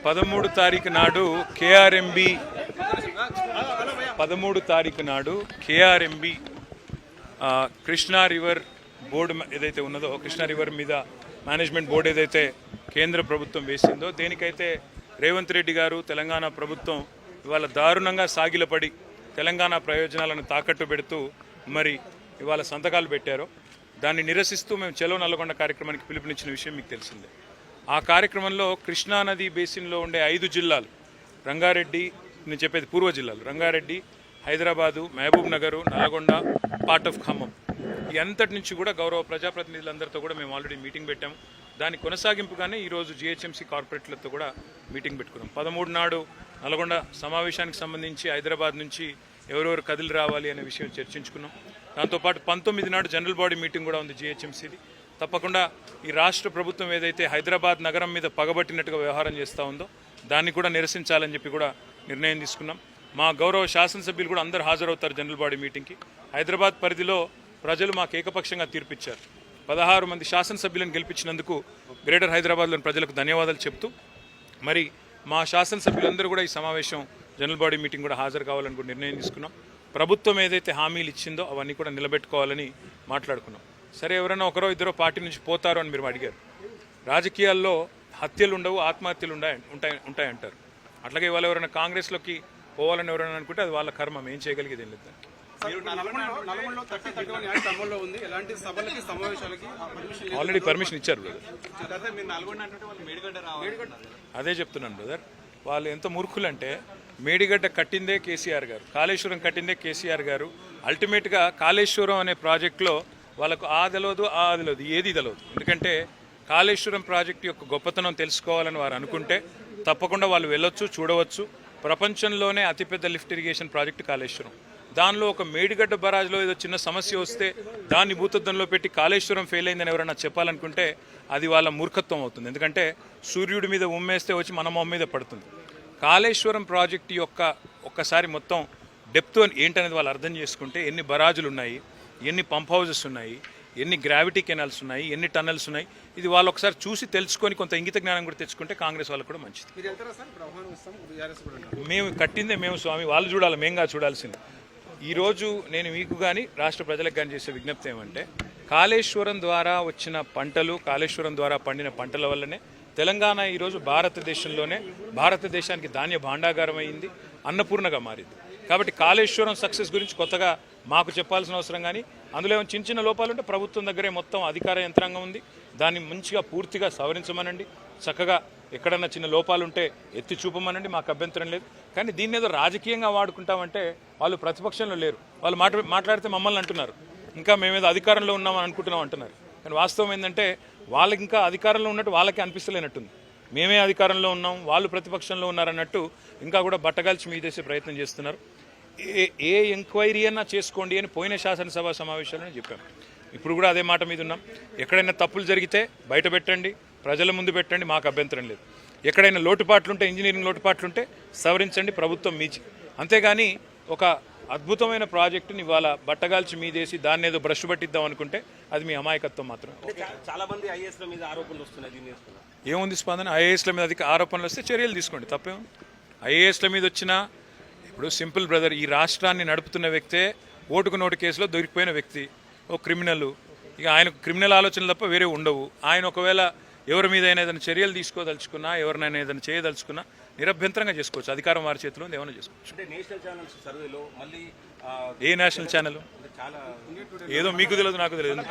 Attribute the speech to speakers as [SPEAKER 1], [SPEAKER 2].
[SPEAKER 1] 13 తారీఖు నాడు కేఆర్ఎంబి 13 తారీఖు నాడు కేఆర్ఎంబి కృష్ణా రివర్ బోర్డు ఏదైతే ఉన్నదో కృష్ణా రివర్ మీద మేనేజ్మెంట్ బోర్డు ఏదైతే కేంద్ర ప్రభుత్వం వేసిందో దేనికైతే రేవంత్ రెడ్డి గారు తెలంగాణ ప్రభుత్వం ఇవాళ దారుణంగా సాగిలపడి తెలంగాణ ప్రయోజనాలను తాకట్టు పెడుతూ మరి ఇవాళ సంతకాలు పెట్టారో దాన్ని నిరసిస్తూ మేము చలో నల్లగొండ కార్యక్రమానికి పిలుపునిచ్చిన విషయం మీకు తెలిసిందే. ఆ కార్యక్రమంలో కృష్ణానది బేసిన్లో ఉండే 5 జిల్లాలు రంగారెడ్డి, నేను చెప్పేది పూర్వ జిల్లాలు, రంగారెడ్డి, హైదరాబాదు, మహబూబ్ నగరు, నల్గొండ, పార్ట్ ఆఫ్ ఖమ్మం, ఈ అంతటి నుంచి కూడా గౌరవ ప్రజాప్రతినిధులందరితో కూడా మేము ఆల్రెడీ మీటింగ్ పెట్టాము. దాని కొనసాగింపుగానే ఈరోజు జిహెచ్ఎంసీ కార్పొరేట్లతో కూడా మీటింగ్ పెట్టుకున్నాం. 13 నాడు నల్గొండ సమావేశానికి సంబంధించి హైదరాబాద్ నుంచి ఎవరెవరు కదిలి రావాలి అనే విషయం చర్చించుకున్నాం. దాంతోపాటు 19 నాడు జనరల్ బాడీ మీటింగ్ కూడా ఉంది జిహెచ్ఎంసీది. తప్పకుండా ఈ రాష్ట్ర ప్రభుత్వం ఏదైతే హైదరాబాద్ నగరం మీద పగబట్టినట్టుగా వ్యవహారం చేస్తూ ఉందో దాన్ని కూడా నిరసించాలని చెప్పి కూడా నిర్ణయం తీసుకున్నాం. మా గౌరవ శాసనసభ్యులు కూడా అందరూ హాజరవుతారు జనరల్ బాడీ మీటింగ్కి. హైదరాబాద్ పరిధిలో ప్రజలు మాకు ఏకపక్షంగా తీర్పిచ్చారు. 16 మంది శాసనసభ్యులను గెలిపించినందుకు గ్రేటర్ హైదరాబాద్లోని ప్రజలకు ధన్యవాదాలు చెప్తూ మరి మా శాసనసభ్యులందరూ కూడా ఈ సమావేశం జనరల్ బాడీ మీటింగ్ కూడా హాజరు కావాలని కూడా నిర్ణయం తీసుకున్నాం. ప్రభుత్వం ఏదైతే హామీలు ఇచ్చిందో అవన్నీ కూడా నిలబెట్టుకోవాలని మాట్లాడుకున్నాం. సరే, ఎవరైనా ఒకరో ఇద్దరో పార్టీ నుంచి పోతారు అని మీరు అడిగారు. రాజకీయాల్లో హత్యలు ఉండవు, ఆత్మహత్యలు ఉంటాయంటారు. అట్లాగే ఇవాళ ఎవరైనా కాంగ్రెస్లోకి పోవాలని ఎవరైనా అనుకుంటే అది వాళ్ళ కర్మ, ఏం చేయగలిగేది ఏం లేదు. ఆల్రెడీ పర్మిషన్ ఇచ్చారు బ్రదర్. అదే చెప్తున్నాను బ్రదర్, వాళ్ళు ఎంత మూర్ఖులు అంటే మేడిగడ్డ కట్టిందే కేసీఆర్ గారు, కాళేశ్వరం కట్టిందే కేసీఆర్ గారు. అల్టిమేట్గా కాళేశ్వరం అనే ప్రాజెక్టులో వాళ్ళకు ఆ తెలియదు ఏది తెలియదు. ఎందుకంటే కాళేశ్వరం ప్రాజెక్టు యొక్క గొప్పతనం తెలుసుకోవాలని వారు అనుకుంటే తప్పకుండా వాళ్ళు వెళ్ళొచ్చు, చూడవచ్చు. ప్రపంచంలోనే అతిపెద్ద లిఫ్ట్ ఇరిగేషన్ ప్రాజెక్టు కాళేశ్వరం. దానిలో ఒక మేడిగడ్డ బరాజ్లో ఏదో చిన్న సమస్య వస్తే దాన్ని భూతద్దంలో పెట్టి కాళేశ్వరం ఫెయిల్ అయిందని ఎవరైనా చెప్పాలనుకుంటే అది వాళ్ళ మూర్ఖత్వం అవుతుంది. ఎందుకంటే సూర్యుడి మీద ఉమ్మేస్తే వచ్చి మన మొహం మీద పడుతుంది. కాళేశ్వరం ప్రాజెక్టు యొక్క ఒక్కసారి మొత్తం డెప్త్ ఏంటనేది వాళ్ళు అర్థం చేసుకుంటే ఎన్ని బరాజులు ఉన్నాయి, ఎన్ని పంప్ హౌజెస్ ఉన్నాయి, ఎన్ని గ్రావిటీ కెనాల్స్ ఉన్నాయి, ఎన్ని టన్నల్స్ ఉన్నాయి, ఇది వాళ్ళు ఒకసారి చూసి తెలుసుకొని కొంత ఇంగిత జ్ఞానం కూడా తెచ్చుకుంటే కాంగ్రెస్ వాళ్ళకు కూడా మంచిది. మేము కట్టిందే మేము స్వామి, వాళ్ళు చూడాలి, మేంగా చూడాల్సింది. ఈరోజు నేను మీకు కానీ రాష్ట్ర ప్రజలకు కానీ చేసే విజ్ఞప్తి ఏమంటే కాళేశ్వరం ద్వారా వచ్చిన పంటలు, కాళేశ్వరం ద్వారా పండిన పంటల వల్లనే తెలంగాణ ఈరోజు భారతదేశానికి ధాన్య భాండాగారం అయింది, అన్నపూర్ణగా మారింది. కాబట్టి కాళేశ్వరం సక్సెస్ గురించి కొత్తగా మాకు చెప్పాల్సిన అవసరం కానీ అందులో ఏమైనా చిన్న చిన్న లోపాలు ఉంటే ప్రభుత్వం దగ్గరే మొత్తం అధికార యంత్రాంగం ఉంది, దాన్ని మంచిగా పూర్తిగా సవరించమనండి. చక్కగా ఎక్కడన్నా చిన్న లోపాలు ఉంటే ఎత్తి చూపమనండి, మాకు అభ్యంతరం లేదు. కానీ దీన్ని ఏదో రాజకీయంగా వాడుకుంటామంటే వాళ్ళు ప్రతిపక్షంలో లేరు. వాళ్ళు మాట్లాడితే మమ్మల్ని అంటున్నారు ఇంకా మేమేదో అధికారంలో ఉన్నామని అనుకుంటున్నాం అంటున్నారు. కానీ వాస్తవం ఏంటంటే వాళ్ళకి ఇంకా అధికారంలో ఉన్నట్టు వాళ్ళకి అనిపిస్తలేనట్టుంది. మేమే అధికారంలో ఉన్నాం, వాళ్ళు ప్రతిపక్షంలో ఉన్నారన్నట్టు ఇంకా కూడా బట్టగాల్చి మీదేసే ప్రయత్నం చేస్తున్నారు. ఏ ఎంక్వైరీ అన్నా చేసుకోండి అని పోయిన శాసనసభ సమావేశాలను చెప్పాము. ఇప్పుడు కూడా అదే మాట మీద ఉన్నాం. ఎక్కడైనా తప్పులు జరిగితే బయట పెట్టండి, ప్రజల ముందు పెట్టండి, మాకు అభ్యంతరం లేదు. ఎక్కడైనా లోటుపాట్లుంటే, ఇంజనీరింగ్ లోటుపాట్లుంటే సవరించండి, ప్రభుత్వం మీచి. అంతేగాని ఒక అద్భుతమైన ప్రాజెక్టుని ఇవాళ బట్టగాల్చి మీదేసి దాన్ని ఏదో బ్రష్ పట్టిద్దాం అనుకుంటే అది మీ అమాయకత్వం మాత్రం.
[SPEAKER 2] చాలా మంది ఐఏఎస్ల మీద ఆరోపణలు వస్తున్నాయి.
[SPEAKER 1] ఏముంది స్పందన? ఐఏఎస్ల మీద అధిక ఆరోపణలు వస్తే చర్యలు తీసుకోండి, తప్పేముంది. ఐఏఎస్ల మీద వచ్చినా ఇప్పుడు సింపుల్ బ్రదర్, ఈ రాష్ట్రాన్ని నడుపుతున్న వ్యక్తే ఓటుకు నోటు కేసులో దొరికిపోయిన వ్యక్తి, ఓ క్రిమినల్. ఇక ఆయనకు క్రిమినల్ ఆలోచనలు తప్ప వేరే ఉండవు. ఆయన ఒకవేళ ఎవరి మీద ఏదైనా చర్యలు తీసుకోదలుచుకున్నా, ఎవరినైనా ఏదైనా చేయదలుచుకున్నా నిరభ్యంతరంగా చేసుకోవచ్చు. అధికారం వారి చేతిలో ఏమైనా చేసుకోవచ్చు. ఏ నేషనల్ ఛానల్? ఏదో మీకు తెలియదు, నాకు తెలియదు.